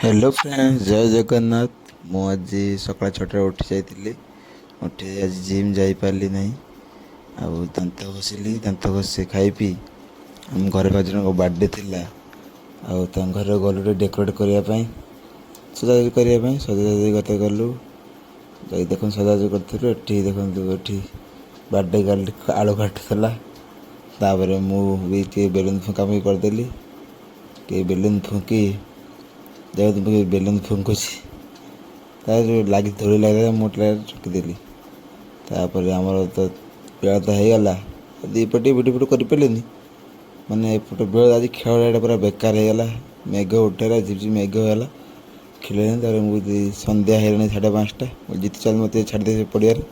Hello friends, जय जगन्नाथ। ମୁଁ ଆଜି ସକାଳ 6ଟାରେ ଉଠି ଯାଇଥିଲି। ଉଠି ଆଜି ଜିମ୍ ଯାଇପାରିଲି ନାହିଁ। ଆଉ ଦାନ୍ତ ଘଷି ଖାଇ ପିଇ ଆମ ଘରେ ଜଣଙ୍କ ବାର୍ଥଡ଼େ ଥିଲା। ଆଉ ତାଙ୍କ ଘରେ ଗଲୁ ଟିକେ ଡେକୋରେଟ୍ କରିବା ପାଇଁ, ସଜାସଜି କଥା ଗଲୁ। ଯାଇ ଦେଖନ୍ତୁ ସଜାସଜି କରିଥିଲୁ। ଏଠି ଦେଖନ୍ତୁ, ଏଠି ବାର୍ଥଡ଼େ ଗାର୍ଲ ଆଳୁ କାଟୁଥିଲା। ତାପରେ ମୁଁ ବି ଟିକେ ବେଲୁନ୍ ଫୁଙ୍କାଫୁଙ୍କି କରିଦେଲି। ଟିକେ ବେଲୁନ୍ ଫୁଙ୍କି ଯେହେତୁ ବେଲୁନ୍ ଫୁଙ୍କୁଛି, ତା ଲାଗି ଧୂଳି ଲାଗିଲା, ମୁଁ ଚୁକିଦେଲି। ତାପରେ ଆମର ତ ବେଳ ତ ହେଇଗଲା। ଦୁଇପଟେ ଭିଡ଼ିଓ କରିପାରିଲିନି। ମାନେ ଏପଟେ ବେଳ ଆଜି ଖେଳଟା ପୁରା ବେକାର ହେଇଗଲା। ମେଘ ଉଠେଇଲା, ଝିପଝିପି ମେଘ ହେଲା, ଖେଳିଲେନି। ତାପରେ ମୁଁ ସନ୍ଧ୍ୟା ହେଇଗଲାଣି 5:30। ମୁଁ ଜିତୁ ଚାଲ ମୋତେ ଛାଡ଼ିଦେଇ ସେ ପଡ଼ିଆରେ।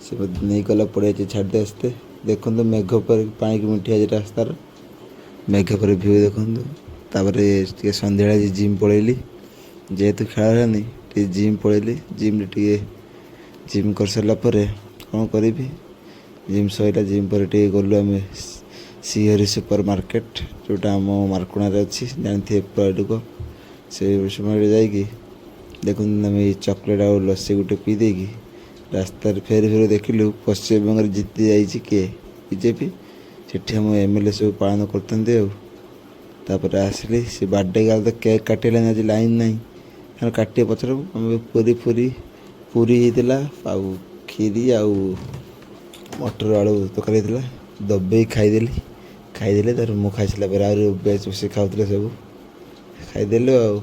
ସେ ନେଇଗଲା ପଡ଼ିଆ ଛାଡ଼ିଦେଇ ଆସିତେ। ଦେଖନ୍ତୁ ମେଘ ପରେ ପାଣିକି ମିଠି ଆଜି ରାସ୍ତାର ମେଘ ପରେ ଭିଉ ଦେଖନ୍ତୁ। ତାପରେ ଟିକେ ସନ୍ଧ୍ୟାବେଳେ ଜିମ୍ ପଳେଇଲି। ଯେହେତୁ ଖେଳ ହେଲାନି, ଟିକେ ଜିମ୍ ପଳେଇଲି। ଜିମ୍ରେ ଟିକେ ଜିମ୍ କରିସାରିଲା ପରେ କ'ଣ କରିବି, ଜିମ୍ ସରିଲା। ଜିମ୍ ପରେ ଟିକେ ଗଲୁ ଆମେ ଶ୍ରୀହରି ସୁପର ମାର୍କେଟ, ଯେଉଁଟା ଆମ ମାର୍କୁଣାରେ ଅଛି, ଜାଣିଥିବେ ପ୍ରଡ଼ୁକ। ସେଇ ସମୟରେ ଯାଇକି ଦେଖନ୍ତୁ ଆମେ ଏଇ ଚକୋଲେଟ୍ ଆଉ ଲସି ଗୋଟେ ପିଇ ଦେଇକି ରାସ୍ତାରେ ଫେରି ଦେଖିଲୁ ପଶ୍ଚିମବଙ୍ଗରେ ଜିତି ଯାଇଛି କିଏ, ବିଜେପି। ସେଠି ଆମ MLA ସବୁ ପାଳନ କରୁଛନ୍ତି। ଆଉ ତାପରେ ଆସିଲି। ସେ ବାର୍ଥଡ଼େ ଗାର୍ଲ ତ କେକ୍ କାଟିଲାନି, ଆଜି ଲାଇନ୍ ନାହିଁ। କାରଣ କାଟିବା ପଛରେ ଆମେ ପୁରୀ ହେଇଥିଲା, ଆଉ କ୍ଷୀରି ଆଉ ମଟର ଆଳୁ ତରକାରୀ ହେଇଥିଲା। ଦବେଇ ଖାଇଦେଲି। ତାପରେ ମୁଁ ଖାଇସାରିଲା ପରେ ଆହୁରି ବେଶ୍ ବସି ଖାଉଥିଲେ ସବୁ। ଖାଇଦେଲୁ ଆଉ।